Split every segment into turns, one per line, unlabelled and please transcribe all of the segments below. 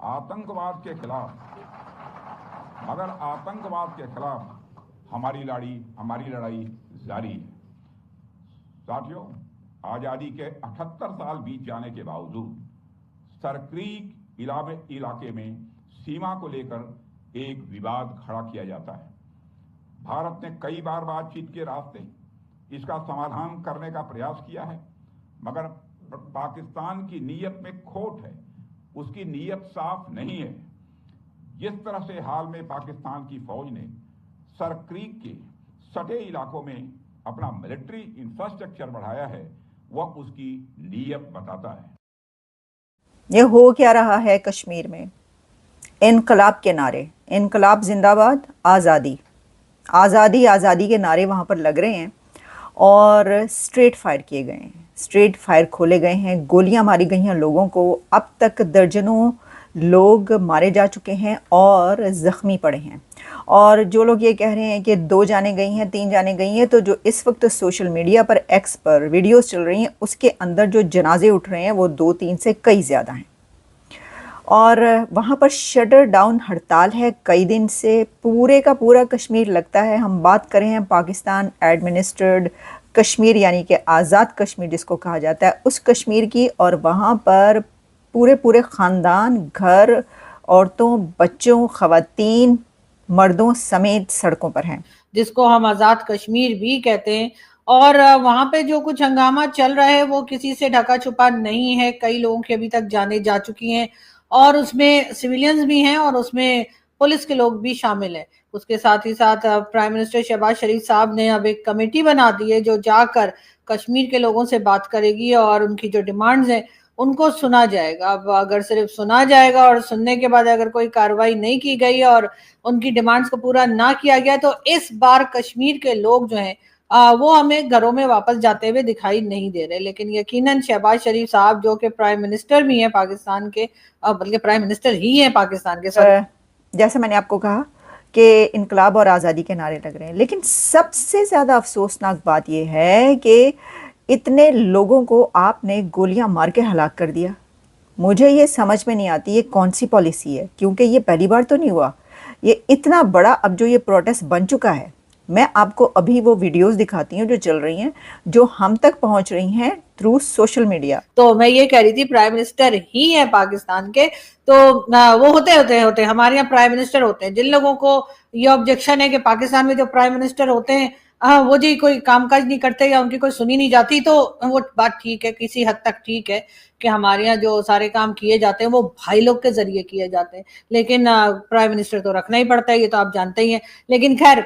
आतंकवाद के खिलाफ, मगर आतंकवाद के खिलाफ हमारी लड़ाई जारी है। साथियों, आज़ादी के 78 साल बीत जाने के बावजूद सरक्रीक इलाके में सीमा को लेकर एक विवाद खड़ा किया जाता है। भारत ने कई बार बातचीत के रास्ते इसका समाधान करने का प्रयास किया है, मगर पाकिस्तान की नीयत में खोट है, उसकी नीयत साफ नहीं है। जिस तरह से हाल में पाकिस्तान की फौज ने सरक्रीक के सटे इलाकों में अपना मिलिट्री इंफ्रास्ट्रक्चर बढ़ाया है, वह उसकी नीयत बताता है।
ये हो क्या रहा है कश्मीर में? इनकलाब के नारे, इनकलाब जिंदाबाद, आज़ादी आज़ादी आज़ादी के नारे वहाँ पर लग रहे हैं और स्ट्रेट फायर किए गए हैं, स्ट्रेट फायर खोले गए हैं, गोलियां मारी गई हैं लोगों को। अब तक दर्जनों लोग मारे जा चुके हैं और ज़ख्मी पड़े हैं। और जो लोग ये कह रहे हैं कि 2 जाने गई हैं, 3 जाने गई हैं, तो जो इस वक्त सोशल मीडिया पर एक्स पर वीडियोस चल रही हैं उसके अंदर जो जनाजे उठ रहे हैं वो 2-3 से कई ज़्यादा हैं। और वहाँ पर शटर डाउन हड़ताल है कई दिन से। पूरे का पूरा कश्मीर लगता है, हम बात करें हैं पाकिस्तान एडमिनिस्ट्रेड कश्मीर यानी कि आज़ाद कश्मीर जिसको कहा जाता है, उस कश्मीर की। और वहाँ पर पूरे ख़ानदान, घर, औरतों, बच्चों, ख़वातीन, मर्दों समेत सड़कों पर हैं,
जिसको हम आज़ाद कश्मीर भी कहते हैं। और वहाँ पे जो कुछ हंगामा चल रहा है वो किसी से ढका छुपा नहीं है। कई लोगों की अभी तक जानें जा चुकी हैं और उसमें सिविलियंस भी हैं और उसमें पुलिस के लोग भी शामिल हैं। उसके साथ ही साथ प्राइम मिनिस्टर शहबाज शरीफ साहब ने अब एक कमेटी बना दी है जो जाकर कश्मीर के लोगों से बात करेगी और उनकी जो डिमांड्स हैं उनको सुना जाएगा। अब अगर सिर्फ सुना जाएगा और सुनने के बाद अगर कोई कार्रवाई नहीं की गई और उनकी डिमांड्स को पूरा ना किया गया तो इस बार कश्मीर के लोग जो हैं वो हमें घरों में वापस जाते हुए दिखाई नहीं दे रहे। लेकिन यकीनन शहबाज शरीफ साहब जो कि प्राइम मिनिस्टर भी हैं पाकिस्तान के, बल्कि प्राइम मिनिस्टर ही हैं पाकिस्तान के,
जैसे मैंने आपको कहा कि इनकलाब और आज़ादी के नारे लग रहे हैं, लेकिन सबसे ज़्यादा अफसोसनाक बात यह है कि इतने लोगों को आपने गोलियां मार के हलाक कर दिया। मुझे ये समझ में नहीं आती ये कौन सी पॉलिसी है, क्योंकि ये पहली बार तो नहीं हुआ। ये इतना बड़ा अब जो ये प्रोटेस्ट बन चुका है, मैं आपको अभी वो वीडियोस दिखाती हूँ जो चल रही हैं, जो हम तक पहुँच रही हैं थ्रू सोशल मीडिया।
तो मैं ये कह रही थी प्राइम मिनिस्टर ही है पाकिस्तान के, तो वो होते हमारे यहाँ प्राइम मिनिस्टर होते हैं। जिन लोगों को ये ऑब्जेक्शन है कि पाकिस्तान में जो प्राइम मिनिस्टर होते हैं वो जी कोई कामकाज नहीं करते या उनकी कोई सुनी नहीं जाती, तो वो बात ठीक है, किसी हद तक ठीक है कि हमारे यहाँ जो सारे काम किए जाते हैं वो भाई लोग के जरिए किए जाते हैं। लेकिन प्राइम मिनिस्टर तो रखना ही पड़ता है, ये तो आप जानते ही हैं। लेकिन खैर,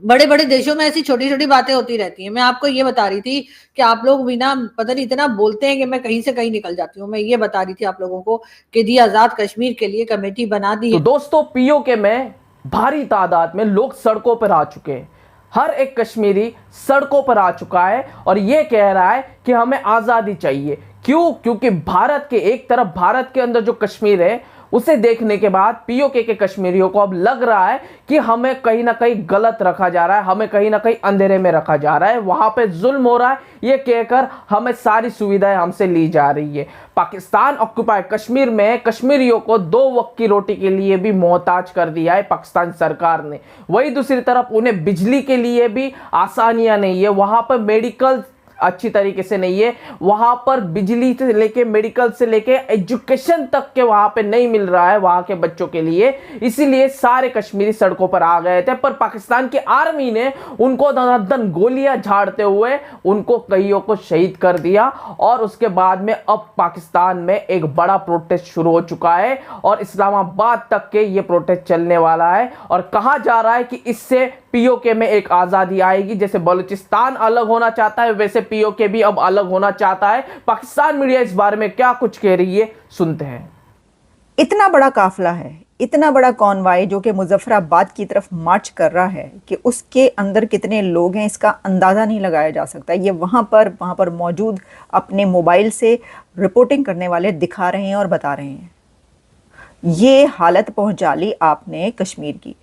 बड़े बड़े देशों में ऐसी छोटी छोटी बातें होती रहती हैं। मैं आपको ये बता रही थी कि आप लोग भी ना पता नहीं इतना बोलते हैं कि मैं कहीं से कहीं निकल जाती हूँ। मैं ये बता रही थी आप लोगों को कि जी आज़ाद कश्मीर के लिए कमेटी बना दी है।
तो दोस्तों, पीओके में भारी तादाद में लोग सड़कों पर आ चुके हैं। हर एक कश्मीरी सड़कों पर आ चुका है और यह कह रहा है कि हमें आज़ादी चाहिए। क्यों? क्योंकि भारत के एक तरफ, भारत के अंदर जो कश्मीर है उसे देखने के बाद पीओके के कश्मीरियों को अब लग रहा है कि हमें कहीं ना कहीं गलत रखा जा रहा है, हमें कहीं ना कहीं अंधेरे में रखा जा रहा है, वहां पे जुल्म हो रहा है, ये कहकर हमें सारी सुविधाएं हमसे ली जा रही है। पाकिस्तान ऑक्युपाई कश्मीर में कश्मीरियों को 2 वक्त की रोटी के लिए भी मोहताज कर दिया है पाकिस्तान सरकार ने। वही दूसरी तरफ उन्हें बिजली के लिए भी आसानियां नहीं है, वहां पर मेडिकल अच्छी तरीके से नहीं है, वहां पर बिजली से लेके मेडिकल से लेके एजुकेशन तक के वहां पे नहीं मिल रहा है वहां के बच्चों के लिए। इसीलिए सारे कश्मीरी सड़कों पर आ गए थे, पर पाकिस्तान की आर्मी ने उनको धनाधन गोलियां झाड़ते हुए उनको कईयों को शहीद कर दिया। और उसके बाद में अब पाकिस्तान में एक बड़ा प्रोटेस्ट शुरू हो चुका है और इस्लामाबाद तक के ये प्रोटेस्ट चलने वाला है। और कहा जा रहा है कि इससे पीओके में एक आजादी आएगी। जैसे बलूचिस्तान अलग होना चाहता है वैसे पीओके भी अब अलग होना चाहता है। पाकिस्तान मीडिया इस बारे में क्या कुछ कह रही है, सुनते हैं।
इतना बड़ा काफिला है, इतना बड़ा कॉन्वाय जो कि मुजफ्फराबाद की तरफ मार्च कर रहा है कि उसके अंदर कितने लोग हैं इसका अंदाज़ा नहीं लगाया जा सकता। ये वहाँ पर मौजूद अपने मोबाइल से रिपोर्टिंग करने वाले दिखा रहे हैं और बता रहे हैं। ये हालत पहुँचा ली आपने कश्मीर की।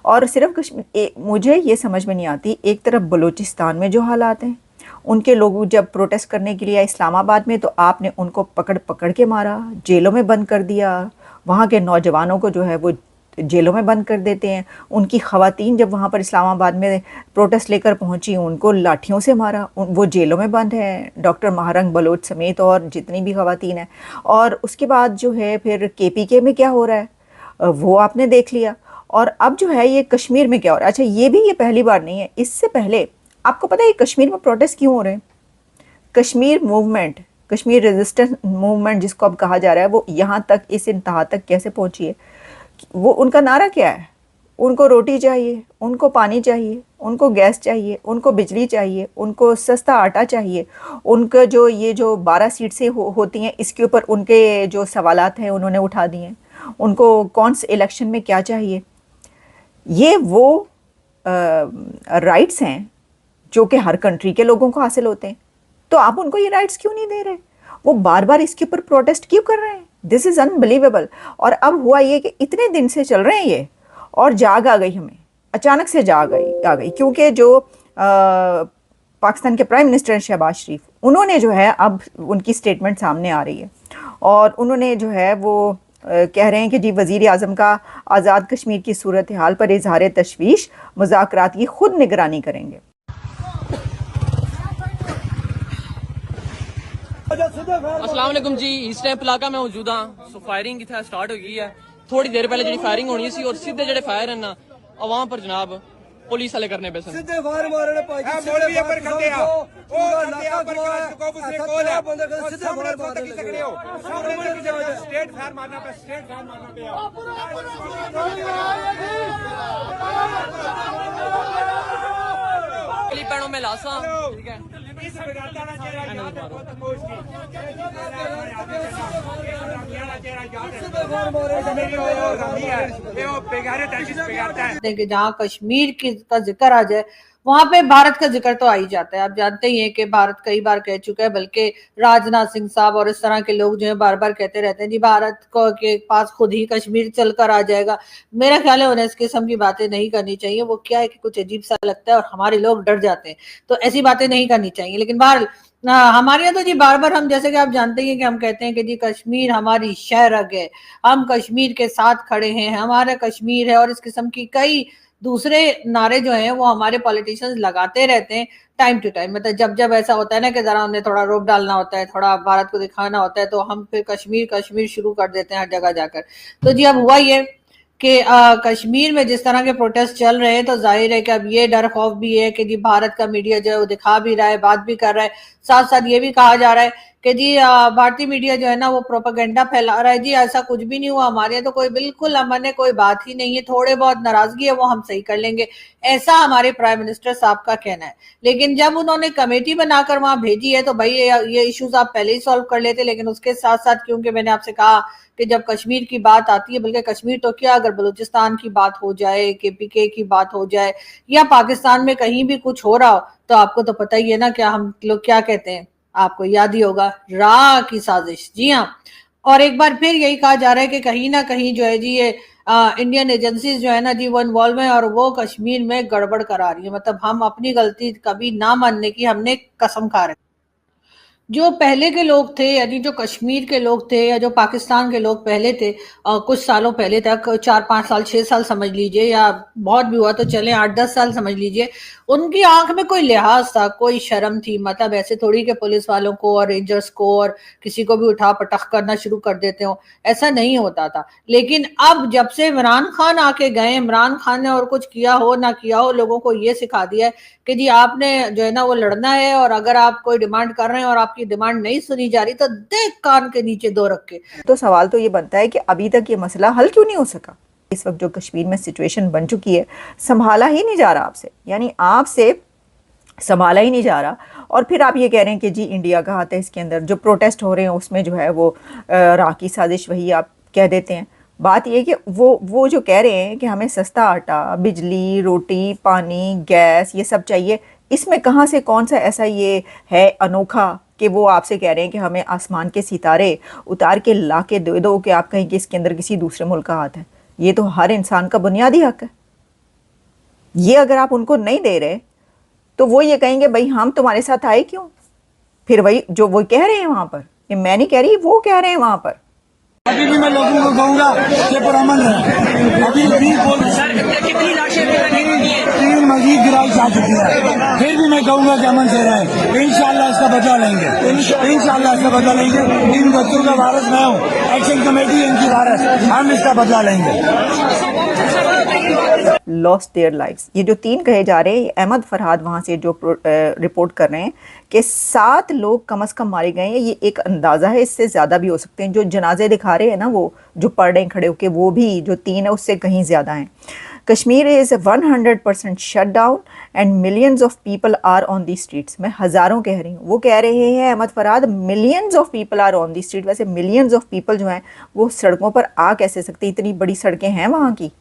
और सिर्फ कश्मीर, मुझे ये समझ में नहीं आती, एक तरफ बलूचिस्तान में जो हालात हैं, उनके लोग जब प्रोटेस्ट करने के लिए आए इस्लामाबाद में तो आपने उनको पकड़ पकड़ के मारा, जेलों में बंद कर दिया, वहाँ के नौजवानों को जो है वो जेलों में बंद कर देते हैं। उनकी ख़वातीन जब वहाँ पर इस्लामाबाद में प्रोटेस्ट लेकर पहुँची, उनको लाठियों से मारा, वो जेलों में बंद हैं, डॉक्टर महारंग बलोच समेत और जितनी भी ख़वातीन हैं। और उसके बाद जो है फिर KPK में क्या हो रहा है वो आपने देख लिया। और अब जो है ये कश्मीर में क्या हो रहा है। अच्छा, ये पहली बार नहीं है, इससे पहले आपको पता है कश्मीर में प्रोटेस्ट क्यों हो रहे हैं? Kashmir movement, Kashmir resistance movement जिसको अब कहा जा रहा है, वो यहाँ तक, इस इंतहा तक कैसे पहुँची है? वो उनका नारा क्या है? उनको रोटी चाहिए, उनको पानी चाहिए, उनको गैस चाहिए, उनको बिजली चाहिए, उनको सस्ता आटा चाहिए। उनका जो ये जो 12 सीटें होती हैं, इसके ऊपर उनके जो सवालात हैं उन्होंने उठा दिए हैं। उनको कौन से इलेक्शन में क्या चाहिए? ये वो राइट्स हैं जो कि हर कंट्री के लोगों को हासिल होते हैं। तो आप उनको ये राइट्स क्यों नहीं दे रहे? वो बार बार इसके ऊपर प्रोटेस्ट क्यों कर रहे हैं? This is unbelievable. और अब हुआ ये कि इतने दिन से चल रहे हैं ये, और जाग आ गई हमें, अचानक से जाग आ गई क्योंकि जो पाकिस्तान के प्राइम मिनिस्टर शहबाज शरीफ, उन्होंने जो है अब उनकी स्टेटमेंट सामने आ रही है और उन्होंने जो है वो कह रहे हैं कि जी वज़ीर आज़म का आज़ाद कश्मीर की सूरत हाल पर इजहार तशवीश, मुज़ाकरात की खुद निगरानी करेंगे।
अस्सलाम वालेकुम जी, इस टाइम इलाका में मौजूद हाँ। सो फायरिंग इतना स्टार्ट हो गई है, थोड़ी देर पहले जी फायरिंग होनी सी और सीधे जड़े फायर है ना अवाम पर जनाब पुलिस वाले करने पे सीधे फायर मारने भाई मौलवी पर करते हैं ओ इलाका जो है को उसने कॉल है बंदे को सीधे फायर मारने लगे हो स्टेट फायर मारना पे स्टेट फायर मारना पे पैरों में लाशा, ठीक है।
जहाँ कश्मीर का जिक्र आ जाए वहां पे भारत का जिक्र तो आ ही जाता है। आप जानते ही हैं कि भारत कई बार कह चुका है, बल्कि राजनाथ सिंह साहब और इस तरह के लोग जो है बार बार कहते रहते हैं जी भारत को के पास खुद ही कश्मीर चलकर आ जाएगा। मेरा ख्याल है उन्हें इस किस्म की बातें नहीं करनी चाहिए। वो क्या है कि कुछ अजीब सा लगता है और हमारे लोग डर जाते हैं, तो ऐसी बातें नहीं करनी चाहिए। लेकिन बाहर हमारे यहाँ तो जी बार बार हम, जैसे कि आप जानते ही हैं कि हम कहते हैं कि जी कश्मीर हमारी शहरग है, हम कश्मीर के साथ खड़े हैं, हमारा कश्मीर है, और इस किस्म की कई दूसरे नारे जो हैं वो हमारे पॉलिटिशियंस लगाते रहते हैं टाइम टू टाइम। मतलब जब जब ऐसा होता है ना कि जरा उन्हें थोड़ा रोक डालना होता है, थोड़ा भारत को दिखाना होता है, तो हम फिर कश्मीर कश्मीर शुरू कर देते हैं हर जगह जाकर। तो जी अब हुआ ये कि कश्मीर में जिस तरह के प्रोटेस्ट चल रहे हैं, तो जाहिर है कि अब ये डर खौफ भी है कि जी भारत का मीडिया जो है वो दिखा भी रहा है, बात भी कर रहा है, साथ साथ ये भी कहा जा रहा है कि जी भारतीय मीडिया जो है ना वो प्रोपेगेंडा फैला रहा है। जी ऐसा कुछ भी नहीं हुआ, हमारे यहाँ तो कोई बिल्कुल अमन है, कोई बात ही नहीं है, थोड़े बहुत नाराजगी है वो हम सही कर लेंगे, ऐसा हमारे प्राइम मिनिस्टर साहब का कहना है। लेकिन जब उन्होंने कमेटी बनाकर वहां भेजी है तो भाई ये इश्यूज आप पहले ही सॉल्व कर लेते। लेकिन उसके साथ साथ, क्योंकि मैंने आपसे कहा कि जब कश्मीर की बात आती है, बल्कि कश्मीर तो क्या, अगर बलूचिस्तान की बात हो जाए, KPK की बात हो जाए, या पाकिस्तान में कहीं भी कुछ हो रहा हो, तो आपको तो पता ही है ना क्या हम लोग क्या कहते हैं, आपको याद ही होगा, राह की साजिश। जी हाँ, और एक बार फिर यही कहा जा रहा है कि कहीं ना कहीं जो है जी ये इंडियन एजेंसीज जो है ना जी वो इन्वॉल्व है और वो कश्मीर में गड़बड़ करा रही है। मतलब हम अपनी गलती कभी ना मानने की हमने कसम खा रहे। जो पहले के लोग थे, यानी जो कश्मीर के लोग थे या जो पाकिस्तान के लोग पहले थे, कुछ सालों पहले तक, 4-5 साल 6 साल समझ लीजिए, या बहुत भी हुआ तो चले 8-10 साल समझ लीजिए, उनकी आंख में कोई लिहाज था, कोई शर्म थी। मतलब ऐसे थोड़ी के पुलिस वालों को और रेंजर्स को और किसी को भी उठा पटख करना शुरू कर देते हो, ऐसा नहीं होता था। लेकिन अब जब से इमरान खान आके गए, इमरान खान ने और कुछ किया हो ना किया हो, लोगों को ये सिखा दिया है कि जी आपने जो है ना वो लड़ना है, और अगर आप कोई डिमांड कर रहे हैं और आपकी डिमांड नहीं सुनी जा रही तो देख कान के नीचे दो रख के।
तो सवाल तो ये बनता है कि अभी तक ये मसला हल क्यों नहीं हो सका? इस वक्त जो कश्मीर में सिचुएशन बन चुकी है, संभाला ही नहीं जा रहा आपसे, यानी आपसे संभाला ही नहीं जा रहा। और फिर आप ये कह रहे हैं कि जी इंडिया का हाथ है इसके अंदर, जो प्रोटेस्ट हो रहे हैं उसमें जो है वो राह की साजिश, वही आप कह देते हैं। बात ये कि वो जो कह रहे हैं कि हमें सस्ता आटा, बिजली, रोटी, पानी, गैस ये सब चाहिए, इसमें कहाँ से कौन सा ऐसा ये है अनोखा कि वो आपसे कह रहे हैं कि हमें आसमान के सितारे उतार के ला के दे दो कि आप कहीं कि इसके अंदर किसी दूसरे मुल्क का हाथ है। ये तो हर इंसान का बुनियादी हक है। ये अगर आप उनको नहीं दे रहे तो वो ये कहेंगे भाई हम तुम्हारे साथ आए क्यों? फिर वही जो वो कह रहे हैं वहाँ पर, ये मैं नहीं कह रही, वो कह रहे हैं वहाँ पर।
अभी भी मैं लोगों को कहूँगा कि पुरअमन रहे। अभी भी
कितनी लाशें
3 मजीद गिराई जा चुकी है, फिर भी मैं कहूँगा कि अमन से रहे। इंशाल्लाह इसका बदला लेंगे, इंशाल्लाह इसका बदला लेंगे। इन बच्चों का वारिस मैं हूँ, एक्शन कमेटी इनकी वारिस, हम इसका बदला लेंगे।
Lost their lives. ये जो 3 कहे जा रहे हैं, अहमद फरहाद वहाँ से जो रिपोर्ट कर रहे हैं कि 7 लोग कम से कम मारे गए हैं। ये एक अंदाज़ा है, इससे ज़्यादा भी हो सकते हैं। जो जनाजे दिखा रहे हैं ना, वो जो पढ़ रहे हैं खड़े होके, वो भी जो 3 है उससे कहीं ज़्यादा हैं। Kashmir is 100% shut down and millions of people are on the streets. मैं हज़ारों कह रही हूँ, वो कह रहे हैं Ahmad Farhad millions of people are on the street. वैसे मिलियंस ऑफ पीपल जो हैं वो सड़कों पर आ कैसे सकते? इतनी बड़ी सड़कें हैं वहाँ की,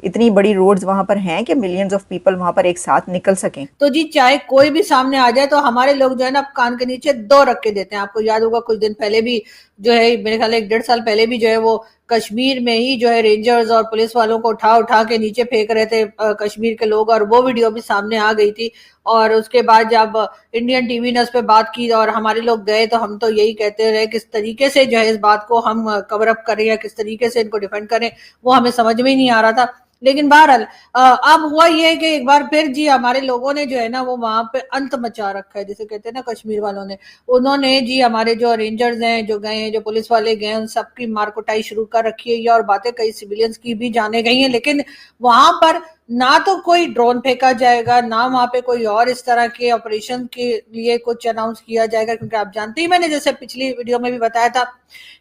इतनी बड़ी रोड्स वहां पर हैं कि मिलियंस ऑफ पीपल वहां पर एक साथ निकल सकें।
तो जी चाहे कोई भी सामने आ जाए तो हमारे लोग जो है ना कान के नीचे 2 रख के देते हैं। आपको याद होगा कुछ दिन पहले भी जो है, मेरे ख्याल 1-1.5 साल पहले भी जो है वो कश्मीर में ही जो है रेंजर्स और पुलिस वालों को उठा के नीचे फेंक रहे थे कश्मीर के लोग, और वो वीडियो भी सामने आ गई थी। और उसके बाद जब इंडियन टीवी ने उस पर बात की और हमारे लोग गए तो हम तो यही कहते रहे किस तरीके से जो है इस बात को हम कवर अप करें या किस तरीके से इनको डिफेंड करें, वो हमें समझ में ही नहीं आ रहा था। लेकिन बहरहाल अब हुआ ये है कि एक बार फिर जी हमारे लोगों ने जो है ना वो वहां पे अंत मचा रखा है, जिसे कहते हैं ना कश्मीर वालों ने। उन्होंने जी हमारे जो रेंजर्स हैं जो गए हैं, जो पुलिस वाले गए हैं, उन सबकी मारकुटाई शुरू कर रखी है और बातें कई सिविलियंस की भी जाने गई हैं। लेकिन वहां पर ना तो कोई ड्रोन फेंका जाएगा, ना वहां पे कोई और इस तरह के ऑपरेशन के लिए कुछ अनाउंस किया जाएगा, क्योंकि आप जानते ही, मैंने जैसे पिछली वीडियो में भी बताया था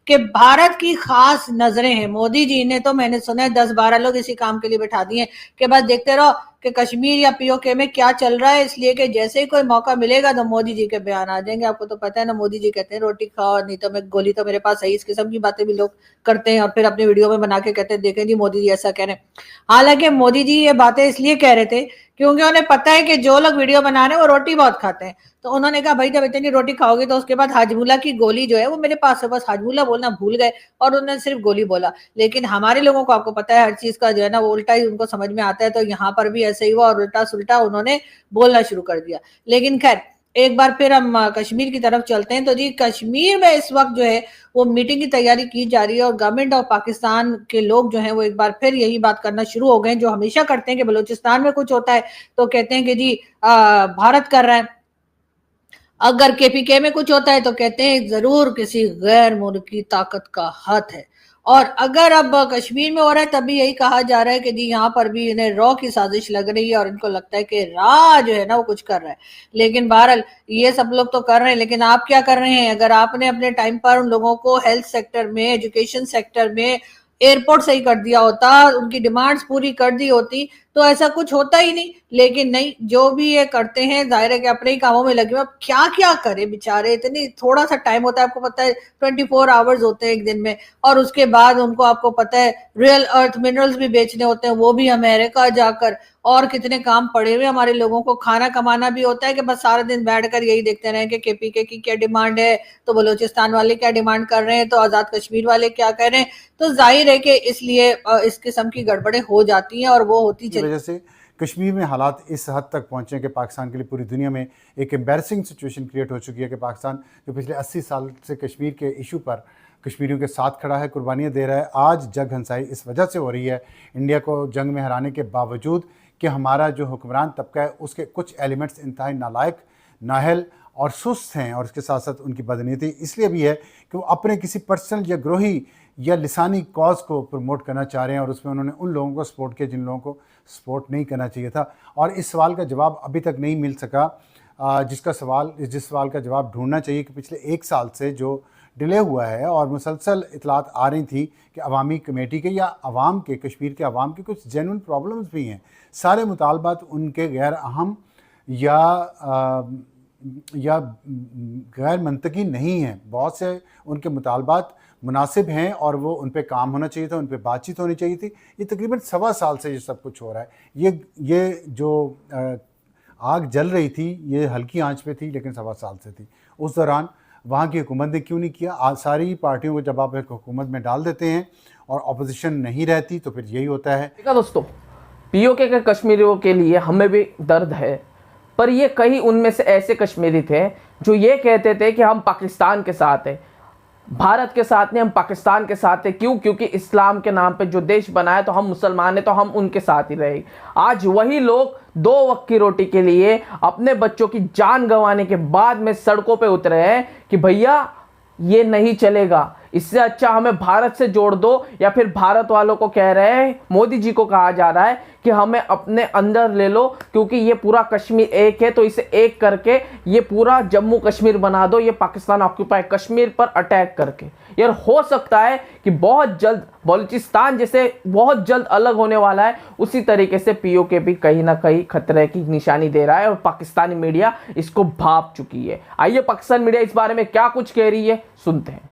कि भारत की खास नजरें हैं। मोदी जी ने तो मैंने सुना है 10-12 लोग इसी काम के लिए बैठा दिए कि बस देखते रहो कि कश्मीर या पीओके में क्या चल रहा है, इसलिए कि जैसे ही कोई मौका मिलेगा तो मोदी जी के बयान आ जाएंगे। आपको तो पता है ना, मोदी जी कहते हैं रोटी खाओ नहीं तो मैं गोली तो मेरे पास है। इस किस्म की बातें भी लोग करते हैं और फिर अपने वीडियो में बना के कहते हैं देखें जी मोदी जी ऐसा कह रहे हैं। हालांकि मोदी जी ये बातें इसलिए कह रहे थे क्योंकि उन्हें पता है कि जो लोग वीडियो बना रहे हैं वो रोटी बहुत खाते हैं। तो उन्होंने कहा भाई जब इतनी रोटी खाओगे तो उसके बाद हाजमूला की गोली जो है वो मेरे पास है, बस हाजमूला बोलना भूल गए और उन्होंने सिर्फ गोली बोला। लेकिन हमारे लोगों को आपको पता है हर चीज का जो है ना वो उल्टा ही उनको समझ में आता है, तो यहाँ पर भी ऐसे ही हुआ और उल्टा सुल्टा उन्होंने बोलना शुरू कर दिया। लेकिन खैर एक बार फिर हम कश्मीर की तरफ चलते हैं। तो जी कश्मीर में इस वक्त जो है वो मीटिंग की तैयारी की जा रही है और गवर्नमेंट ऑफ पाकिस्तान के लोग जो हैं वो एक बार फिर यही बात करना शुरू हो गए जो हमेशा करते हैं कि बलूचिस्तान में कुछ होता है तो कहते हैं कि जी भारत कर रहा है, अगर केपीके में कुछ होता है तो कहते हैं जरूर किसी गैर मुल्की ताकत का हाथ है। और अगर अब कश्मीर में हो रहा है तब भी यही कहा जा रहा है कि जी यहाँ पर भी इन्हें रॉ की साजिश लग रही है और इनको लगता है कि रा जो है ना वो कुछ कर रहा है। लेकिन बहरहाल ये सब लोग तो कर रहे हैं, लेकिन आप क्या कर रहे हैं? अगर आपने अपने टाइम पर उन लोगों को हेल्थ सेक्टर में, एजुकेशन सेक्टर में, एयरपोर्ट सही कर दिया होता, उनकी डिमांड्स पूरी कर दी होती तो ऐसा कुछ होता ही नहीं। लेकिन नहीं, जो भी ये करते हैं जाहिर है कि अपने ही कामों में लगे हुए। अब क्या क्या करे बेचारे, इतनी थोड़ा सा टाइम होता है, आपको पता है 24 आवर्स होते हैं एक दिन में, और उसके बाद उनको आपको पता है रियल अर्थ मिनरल्स भी बेचने होते हैं, वो भी अमेरिका जाकर, और कितने काम पड़े हुए हमारे लोगों को। खाना कमाना भी होता है कि बस सारा दिन बैठकर यही देखते रहे कि केपीके की क्या डिमांड है, तो बलूचिस्तान वाले क्या डिमांड कर रहे हैं, तो आजाद कश्मीर वाले क्या कह रहे हैं। तो जाहिर है कि इसलिए इस किस्म की गड़बड़ें हो जाती हैं और वो होती चली।
वजह से कश्मीर में हालात इस हद तक पहुंचे कि पाकिस्तान के लिए पूरी दुनिया में एक एम्बैरसिंग सिचुएशन क्रिएट हो चुकी है कि पाकिस्तान जो पिछले 80 साल से कश्मीर के इशू पर कश्मीरियों के साथ खड़ा है, कुर्बानियां दे रहा है, आज जग हंसाई इस वजह से हो रही है इंडिया को जंग में हराने के बावजूद कि हमारा जो हुक्मरान तबका है उसके कुछ एलिमेंट्स इंतहाई नालायक, नाहल और सुस्त हैं, और इसके साथ साथ उनकी बदनीति इसलिए भी है कि वो अपने किसी पर्सनल या ग्रोही या लिसानी कॉज को प्रमोट करना चाह रहे हैं, और उसमें उन्होंने उन लोगों को सपोर्ट किया जिन लोगों को सपोर्ट नहीं करना चाहिए था। और इस सवाल का जवाब अभी तक नहीं मिल सका, जिस सवाल का जवाब ढूंढना चाहिए कि पिछले 1 साल से जो डिले हुआ है और मुसलसल इतलात आ रही थी कि अवामी कमेटी के या अवाम के, कश्मीर के अवाम के कुछ जेन्युइन प्रॉब्लम्स भी हैं, सारे मुतालबात उनके गैर अहम या गैर मंतकी नहीं हैं, बहुत से उनके मुतालबात मुनासिब हैं और वो उन पर काम होना चाहिए था, उन पर बातचीत होनी चाहिए थी। ये तकरीबन 1.25 साल से ये सब कुछ हो रहा है। ये जो आग जल रही थी ये हल्की आंच पे थी लेकिन 1.25 साल से थी। उस दौरान वहाँ की हुकूमत ने क्यों नहीं किया? आज सारी पार्टियों को जब आप एक हुकूमत में डाल देते हैं और अपोजिशन नहीं रहती तो फिर यही होता है।
ठीक है दोस्तों, पीओके के कश्मीरियों के लिए हमें भी दर्द है, पर ये कई उनमें से ऐसे कश्मीरी थे जो ये कहते थे कि हम पाकिस्तान के साथ हैं। भारत के साथ नहीं, हम पाकिस्तान के साथ है। क्यों? क्योंकि इस्लाम के नाम पे जो देश बनाया तो हम मुसलमान हैं, तो हम उनके साथ ही रहे। आज वही लोग 2 वक्त की रोटी के लिए अपने बच्चों की जान गंवाने के बाद में सड़कों पे उतरे हैं कि भैया ये नहीं चलेगा, इससे अच्छा हमें भारत से जोड़ दो। या फिर भारत वालों को कह रहे हैं, मोदी जी को कहा जा रहा है कि हमें अपने अंदर ले लो, क्योंकि ये पूरा कश्मीर एक है, तो इसे एक करके ये पूरा जम्मू कश्मीर बना दो, ये पाकिस्तान ऑक्यूपाई कश्मीर पर अटैक करके। यार हो सकता है कि बहुत जल्द बलूचिस्तान जैसे बहुत जल्द अलग होने वाला है, उसी तरीके से पीओके भी कहीं ना कहीं खतरे की निशानी दे रहा है और पाकिस्तानी मीडिया इसको भाप चुकी है। आइए पाकिस्तान मीडिया इस बारे में क्या कुछ कह रही है, सुनते हैं।